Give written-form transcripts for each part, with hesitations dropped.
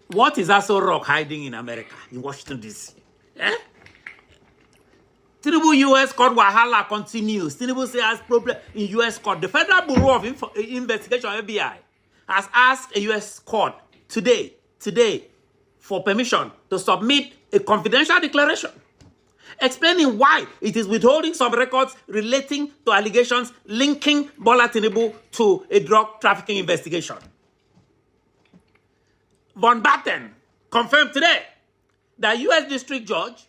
What is Aso Rock hiding in America, in Washington, D.C.? Eh? Tinubu U.S. court wahala continues. Tinubu says problem in U.S. court. The Federal Bureau of Investigation, FBI, has asked a U.S. court today, for permission to submit a confidential declaration explaining why it is withholding some records relating to allegations linking Bola Tinubu to a drug trafficking investigation. Von Batten confirmed today that U.S. District Judge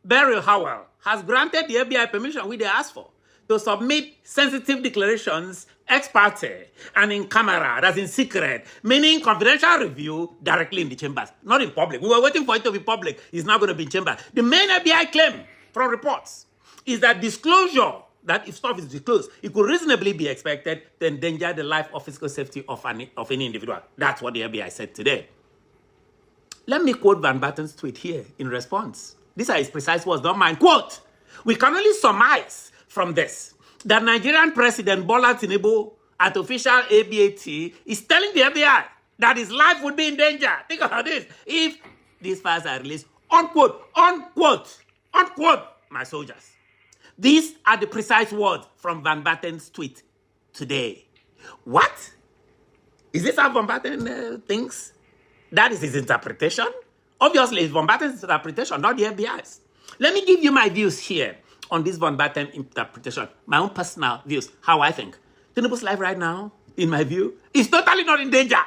Beryl Howell has granted the FBI permission, which they asked for, to submit sensitive declarations ex parte and in camera, that's in secret, meaning confidential review directly in the chambers, not in public. We were waiting for it to be public. It's not going to be in chambers. The main FBI claim from reports is that disclosure, that if stuff is disclosed, it could reasonably be expected to endanger the life or physical safety of any individual. That's what the FBI said today. Let me quote Van Batten's tweet here in response. These are his precise words, don't mind. Quote, "We can only surmise from this that Nigerian President Bola Tinubu at official ABAT is telling the FBI that his life would be in danger. Think about this. If these files are released, unquote, unquote, unquote, my soldiers." These are the precise words from Van Batten's tweet today. What? Is this how Van Batten thinks? That is his interpretation? Obviously, it's Von Batten's interpretation, not the FBI's. Let me give you my views here on this Von Batten interpretation, my own personal views, how I think. Tinubu's life right now, in my view, is totally not in danger.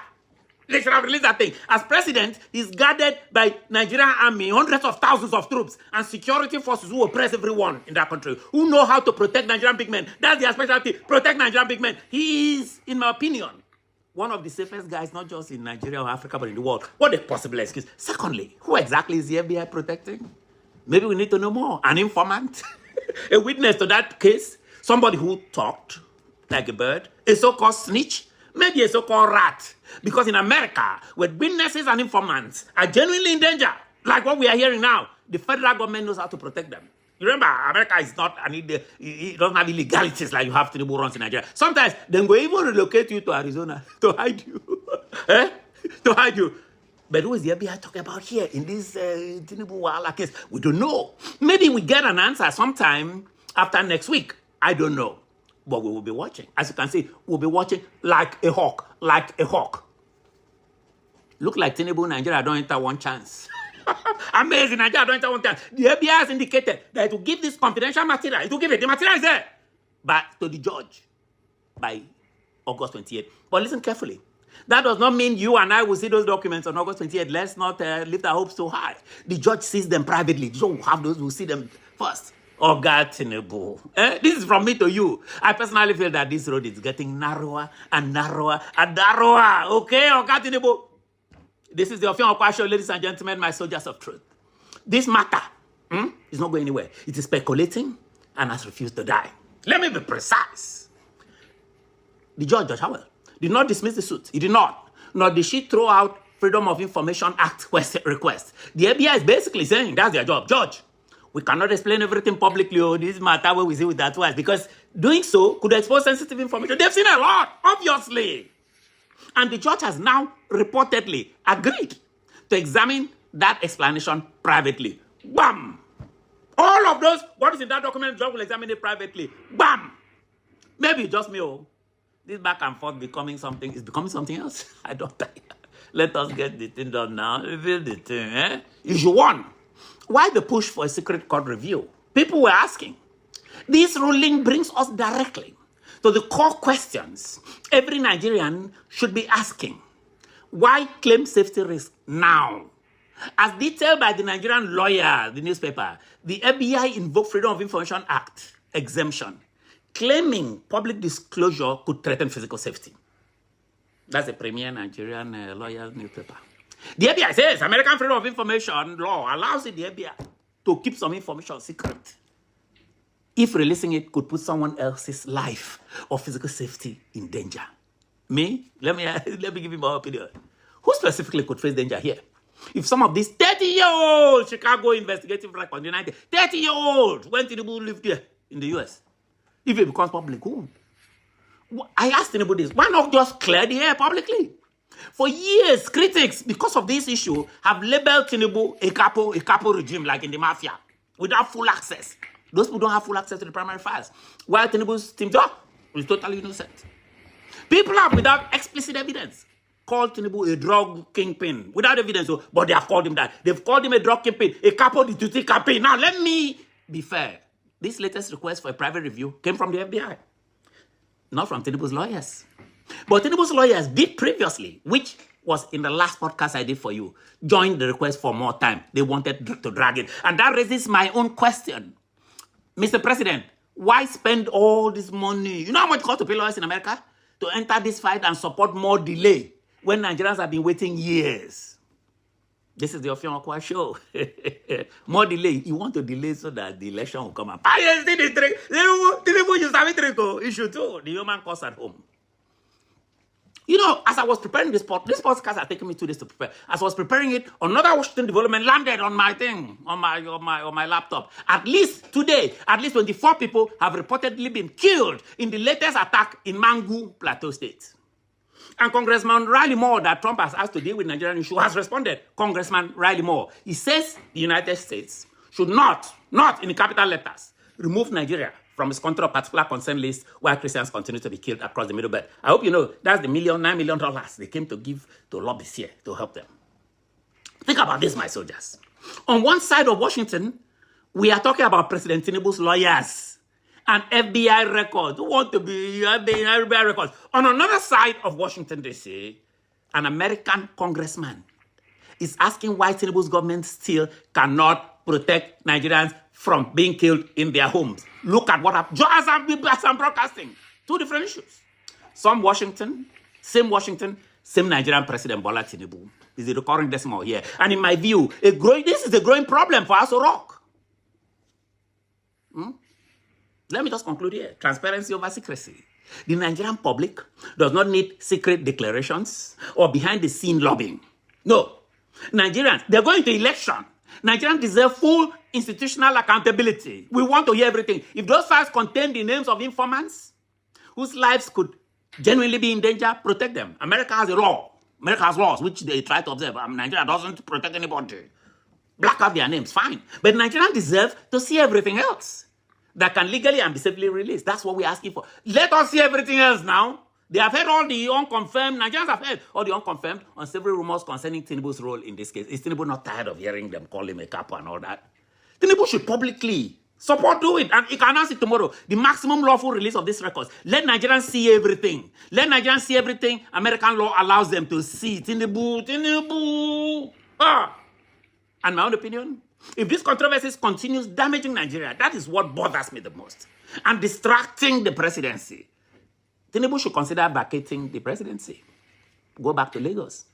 They should have released that thing. As president, he's guarded by Nigerian army, hundreds of thousands of troops, and security forces who oppress everyone in that country, who know how to protect Nigerian big men. That's their specialty, protect Nigerian big men. He is, in my opinion, one of the safest guys, not just in Nigeria or Africa, but in the world. What a possible excuse. Secondly, who exactly is the FBI protecting? Maybe we need to know more. An informant? A witness to that case? Somebody who talked like a bird? A so-called snitch? Maybe a so-called rat? Because in America, where witnesses and informants are genuinely in danger, like what we are hearing now, the federal government knows how to protect them. You remember, America is not, it doesn't have illegalities like you have Tinubu runs in Nigeria. Sometimes they will even relocate you to Arizona to hide you. To hide you. But who is the FBI talking about here in this Tinubu Wahala case? We don't know. Maybe we get an answer sometime after next week. I don't know. But we will be watching. As you can see, we'll be watching like a hawk. Like a hawk. Look like Tinubu Nigeria don't enter one chance. Amazing, Nigeria don't enter one chance. The FBI has indicated that it will give this confidential material. It will give it. The material is there. But to the judge by August 28th. But listen carefully. That does not mean you and I will see those documents on August 28th. Let's not lift our hopes so high. The judge sees them privately. The judge will have those who see them first. Oh, God, Tinubu. This is from me to you. I personally feel that this road is getting narrower and narrower and narrower. Okay, oh, God, Tinubu. This is the Ofion Okwa Show, ladies and gentlemen, my soldiers of truth. This matter is not going anywhere. It is speculating and has refused to die. Let me be precise. The Judge Howell, did not dismiss the suit. He did not. Nor did she throw out Freedom of Information Act request. The FBI is basically saying that's their job. Judge, we cannot explain everything publicly or this matter where we see with that twice because doing so could expose sensitive information. They've seen a lot, obviously. And the judge has now reportedly agreed to examine that explanation privately. Bam! All of those, what is in that document, the judge will examine it privately. Bam! Maybe just me, oh. This back and forth becoming something, is becoming something else. I don't think. Let us get the thing done now. Reveal the thing, eh? Issue one. Why the push for a secret court review? People were asking. This ruling brings us directly to the core questions every Nigerian should be asking. Why claim safety risk now? As detailed by the Nigerian lawyer, the newspaper, the FBI invoked Freedom of Information Act exemption, claiming public disclosure could threaten physical safety. That's a premier Nigerian lawyer's newspaper. The FBI says American Freedom of Information law allows the FBI to keep some information secret if releasing it could put someone else's life or physical safety in danger. Me? Let me give you my opinion. Who specifically could face danger here? If some of these 30-year-old Chicago investigative record, 30-year-old went to live there in the US, if it becomes public, who? I asked Tinubu this, why not just clear the air publicly? For years, critics, because of this issue, have labeled Tinubu a capo regime, like in the mafia, without full access. Those people don't have full access to the primary files, while Tinubu's team is totally innocent. People have, without explicit evidence, called Tinubu a drug kingpin, without evidence, but they have called him that. They've called him a drug kingpin, a capo di tutti campaign. Now, let me be fair. This latest request for a private review came from the FBI, not from Tinubu's lawyers. But Tinubu's lawyers did previously, which was in the last podcast I did for you, joined the request for more time. They wanted to drag it. And that raises my own question. Mr. President, why spend all this money? You know how much it costs to pay lawyers in America to enter this fight and support more delay when Nigerians have been waiting years? This is the Ofion Okwa show. More delay. You want to delay so that the election will come up. Tinubu, you have it issue too. The human cost at home. You know, as I was preparing this podcast has taken me 2 days to prepare. As I was preparing it, another Washington development landed on my thing, on my laptop. At least today, at least 24 people have reportedly been killed in the latest attack in Mangu, Plateau State. And Congressman Riley Moore, that Trump has asked to deal with Nigerian issue, has responded. Congressman Riley Moore, he says the United States should not in the capital letters, remove Nigeria from its country of particular concern list where Christians continue to be killed across the Middle Belt. I hope you know that's the $9 million they came to give to lobbyists here to help them. Think about this, my soldiers. On one side of Washington, we are talking about President Tinubu's lawyers and FBI records. Who want to be FBI records? On another side of Washington, D.C., an American congressman is asking why Tinubu's government still cannot protect Nigerians from being killed in their homes. Look at what happened. As I'm broadcasting. 2 different issues. Same Washington, same Nigerian President Bola Tinubu. Is the recurring decimal here. And in my view, this is a growing problem for Aso Rock. Let me just conclude here. Transparency over secrecy. The Nigerian public does not need secret declarations or behind-the-scene lobbying. No. Nigerians, they're going to election. Nigerians deserve full institutional accountability. We want to hear everything. If those files contain the names of informants whose lives could genuinely be in danger, protect them. America has a law. America has laws which they try to observe. Nigeria doesn't protect anybody. Black out their names, fine. But Nigerians deserve to see everything else that can legally and be safely released. That's what we're asking for. Let us see everything else now. They have heard all the unconfirmed, Nigerians have heard all the unconfirmed on several rumors concerning Tinubu's role in this case. Is Tinubu not tired of hearing them call him a capo and all that? Tinubu should publicly do it, and he can announce it tomorrow. The maximum lawful release of these records. Let Nigerians see everything. Let Nigerians see everything American law allows them to see. Tinubu. And my own opinion, if this controversy continues damaging Nigeria, that is what bothers me the most, and distracting the presidency. Tinubu should consider vacating the presidency. Go back to Lagos.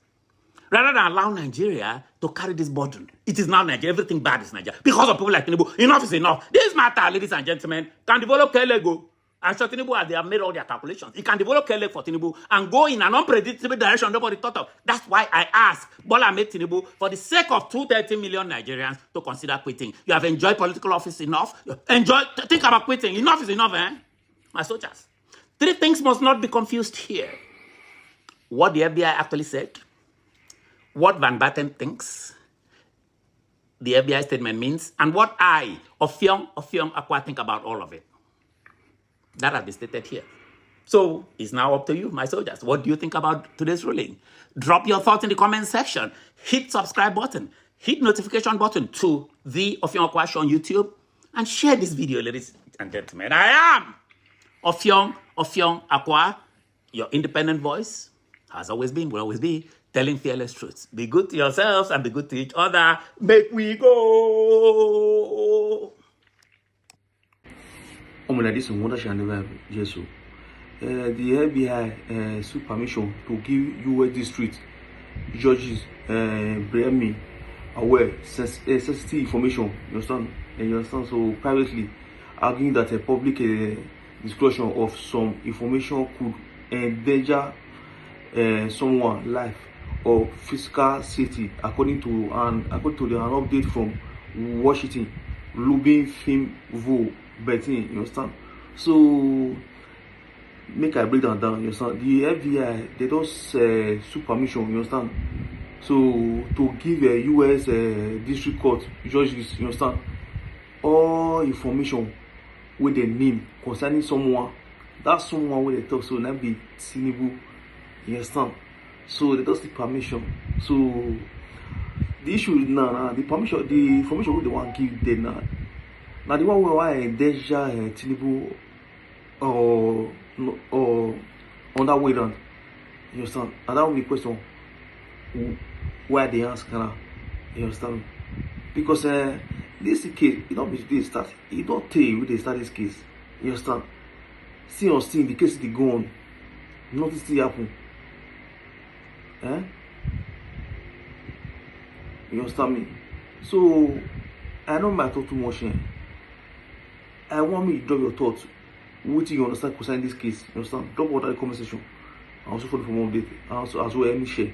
Rather than allow Nigeria to carry this burden. It is now Nigeria. Everything bad is Nigeria. Because of people like Tinubu. Enough is enough. This matter, ladies and gentlemen, can develop Kelego. I'm sure Tinubu, they have made all their calculations. It can develop Kelego for Tinubu and go in an unpredictable direction nobody thought of. That's why I asked Bola Ahmed Tinubu, for the sake of 230 million Nigerians, to consider quitting. You have enjoyed political office enough. Think about quitting. Enough is enough, my soldiers. 3 things must not be confused here. What the FBI actually said, what Van Batten thinks the FBI statement means, and what I, Ofion Akwa, think about all of it. That has been stated here. So it's now up to you, my soldiers. What do you think about today's ruling? Drop your thoughts in the comment section. Hit subscribe button. Hit notification button to the Ofion Akwa show on YouTube. And share this video, ladies and gentlemen. I am Ofion Akwa, your independent voice, has always been, will always be, telling fearless truths. Be good to yourselves and be good to each other. Make we go. This is what I never Jesus. The FBI sought permission to give U.S. district judges Bremi aware sensitive information. You understand? So privately, arguing that a public disclosure of some information could endanger someone's life or physical safety, according to an update from Washington, Lubin Film Vo Betting. You understand? So make I break down, you understand? The FBI, they just sue permission, you understand? So to give a US district court judges, you understand, all information with the name concerning someone, that someone where they talk, so that be Tinubu, you understand? So they just need permission. So the issue is now, the information what they want to give them now. Now the one where I endanger Tinubu or on that way around, you understand? And that will be the question why they ask now, you understand? Because this case, it don't be this start, it don't tell you they start this case, you understand? See on scene, the case is go on, nothing still happen. You understand me? So I don't matter too much here. I want me to drop your thoughts. What you understand concerning this case? You understand? Drop water in the comment section. I also follow for more update. And also as well any share.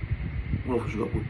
One of you got put.